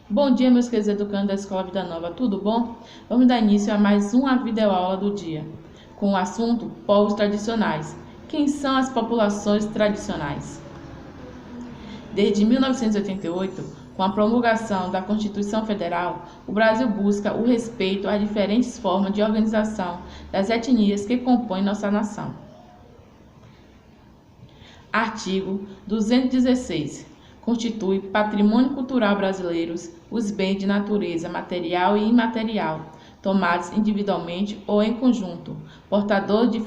Bom dia, meus queridos educandos da Escola Vida Nova, tudo bom? Vamos dar início a mais uma videoaula do dia, com o assunto povos tradicionais. Quem são as populações tradicionais? Desde 1988, com a promulgação da Constituição Federal, o Brasil busca o respeito às diferentes formas de organização das etnias que compõem nossa nação. Artigo 216. Constitui patrimônio cultural brasileiro os bens de natureza material e imaterial, tomados individualmente ou em conjunto, portador de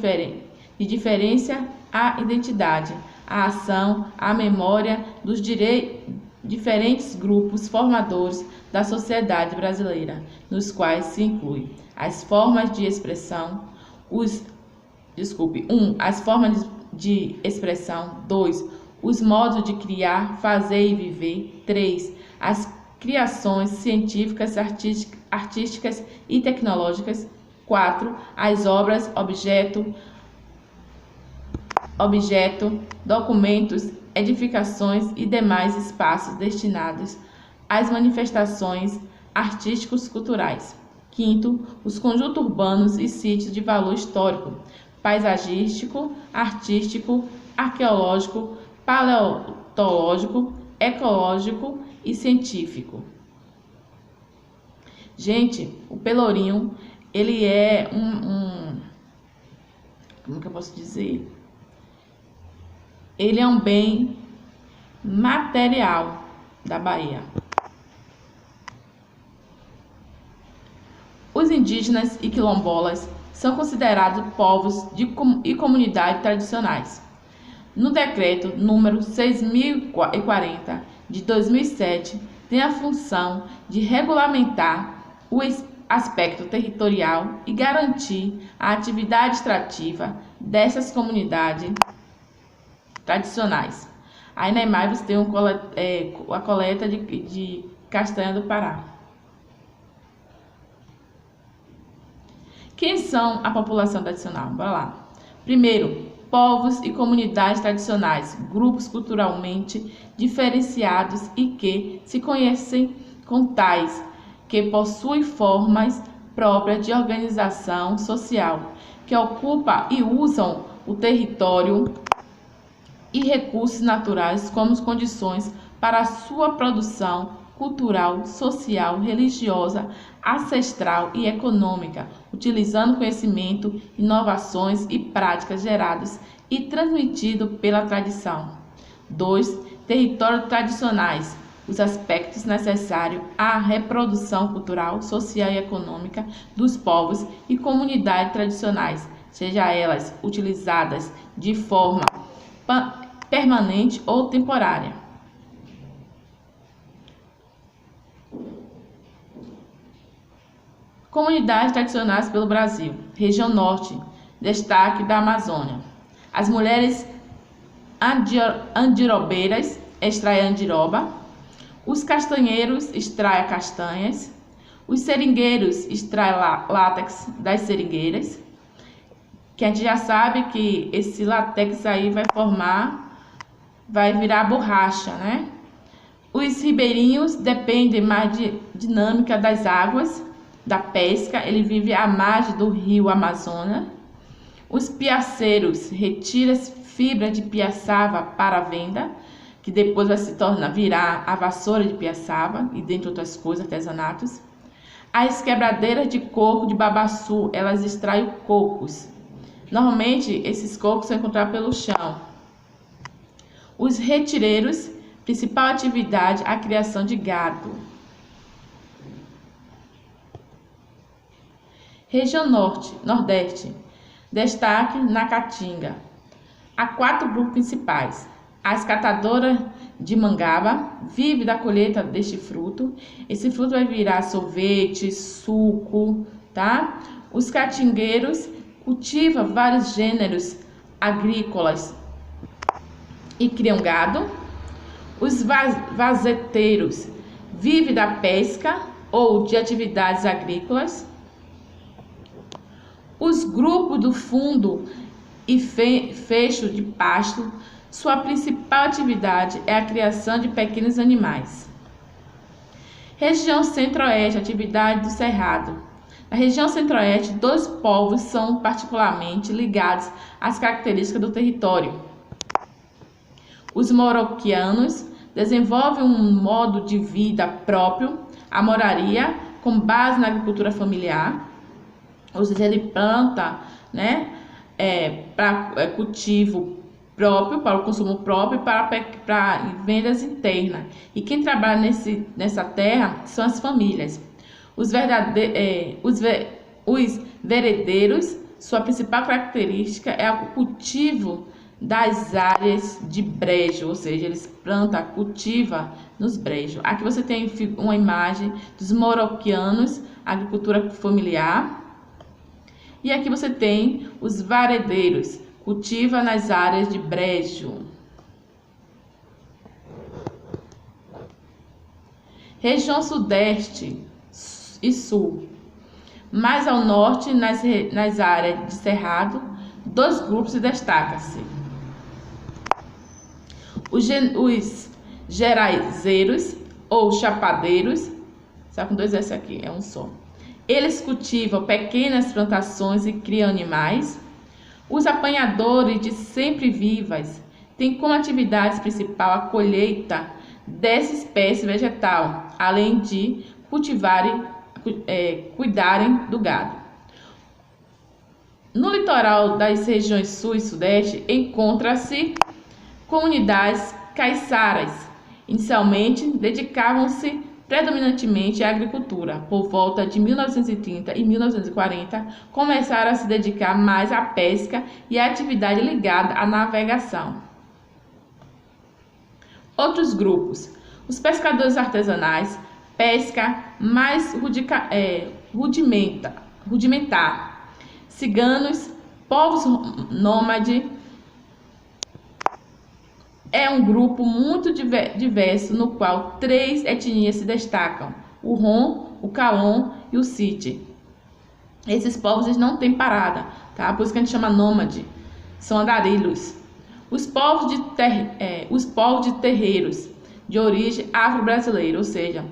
diferença à identidade, à ação, à memória dos diferentes grupos formadores da sociedade brasileira, nos quais se inclui as formas de expressão, as formas de expressão, 2, os modos de criar, fazer e viver, 3, as criações científicas, artísticas e tecnológicas, 4, as obras, objeto, documentos, edificações e demais espaços destinados às manifestações artísticos culturais. 5, os conjuntos urbanos e sítios de valor histórico, paisagístico, artístico, arqueológico, paleontológico, ecológico e científico. Gente, o pelourinho, ele é como que eu posso dizer? Ele é um bem material da Bahia. Os indígenas e quilombolas são considerados povos e comunidades tradicionais. No decreto número 6040 de 2007, tem a função de regulamentar o aspecto territorial e garantir a atividade extrativa dessas comunidades tradicionais. Aí na imagem você tem a coleta de castanha do Pará. Quem são a população tradicional? Bora lá. Primeiro, povos e comunidades tradicionais, grupos culturalmente diferenciados e que se conhecem com tais, que possuem formas próprias de organização social, que ocupam e usam o território e recursos naturais como condições para a sua produção cultural, social, religiosa, ancestral e econômica, utilizando conhecimento, inovações e práticas gerados e transmitidos pela tradição. 2. Territórios tradicionais, os aspectos necessários à reprodução cultural, social e econômica dos povos e comunidades tradicionais, seja elas utilizadas de forma permanente ou temporária. Comunidades tradicionais pelo Brasil. Região Norte, destaque da Amazônia. As mulheres andirobeiras extraem andiroba. Os castanheiros extraem castanhas. Os seringueiros extraem látex das seringueiras. Que a gente já sabe que esse látex aí vai virar borracha, né? Os ribeirinhos dependem mais de dinâmica das águas, da pesca, ele vive à margem do rio Amazonas. Os piaceiros retiram fibra de piaçava para a venda, que depois vai virar a vassoura de piaçava e dentre outras coisas, artesanatos. As quebradeiras de coco de babaçu, elas extraem cocos. Normalmente, esses cocos são encontrados pelo chão. Os retireiros, principal atividade, a criação de gado. Região Norte, Nordeste, destaque na Caatinga. Há 4 grupos principais. As catadoras de mangaba vivem da colheita deste fruto. Esse fruto vai virar sorvete, suco, tá? Os caatingueiros cultivam vários gêneros agrícolas e criam gado. Os vazeteiros vivem da pesca ou de atividades agrícolas. Os grupos do fundo e fecho de pasto, sua principal atividade é a criação de pequenos animais. Região Centro-Oeste, atividade do Cerrado. Na região Centro-Oeste, 2 povos são particularmente ligados às características do território. Os Moroquianos desenvolvem um modo de vida próprio, a moraria, com base na agricultura familiar, ou seja, ele planta, né, para cultivo próprio, para o consumo próprio e para vendas internas. E quem trabalha nessa terra são as famílias. Os veredeiros, sua principal característica é o cultivo das áreas de brejo, ou seja, eles plantam, cultivam nos brejos. Aqui você tem uma imagem dos Moroquianos, agricultura familiar. E aqui você tem os varedeiros, cultiva nas áreas de brejo. Região Sudeste e Sul. Mais ao norte, nas áreas de cerrado, 2 grupos se destacam-se. Os geraizeiros ou chapadeiros, só com 2 S aqui, é um só. Eles cultivam pequenas plantações e criam animais. Os apanhadores de sempre-vivas têm como atividade principal a colheita dessa espécie vegetal, além de cuidarem do gado. No litoral das regiões Sul e Sudeste encontram-se comunidades caiçaras. Inicialmente dedicavam-se predominantemente à agricultura. Por volta de 1930 e 1940, começaram a se dedicar mais à pesca e à atividade ligada à navegação. Outros grupos: os pescadores artesanais, pesca mais rudimentar, ciganos, povos nômades. É um grupo muito diverso, no qual 3 etnias se destacam: o Rom, o Calon e o Siti. Esses povos eles não têm parada, tá? Por isso que a gente chama nômade, são andarilhos. Os povos de terreiros, de origem afro-brasileira, ou seja,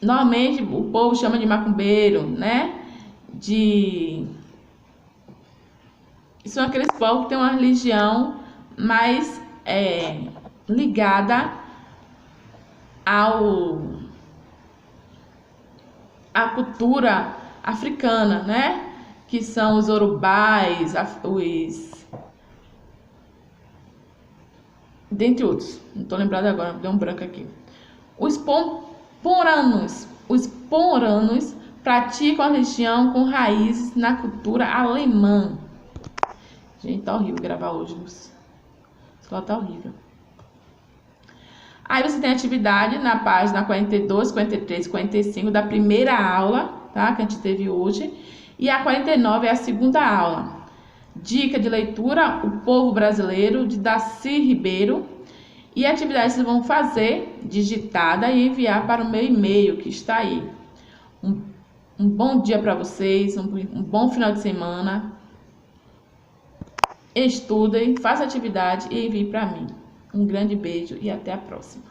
normalmente o povo chama de macumbeiro, né? São aqueles povos que têm uma religião mais ligada à cultura africana, né? Que são os orubais, dentre outros. Não estou lembrada agora, deu um branco aqui. Os poranos praticam a religião com raízes na cultura alemã. Gente, tá horrível gravar hoje. Só tá horrível. Aí você tem atividade na página 42, 43 e 45 da primeira aula, tá? Que a gente teve hoje. E a 49 é a segunda aula. Dica de leitura: O Povo Brasileiro, de Daci Ribeiro. E a atividade vocês vão fazer digitada e enviar para o meu e-mail que está aí. Um bom dia para vocês, um bom final de semana. Estudem, façam atividade e enviem para mim. Um grande beijo e até a próxima.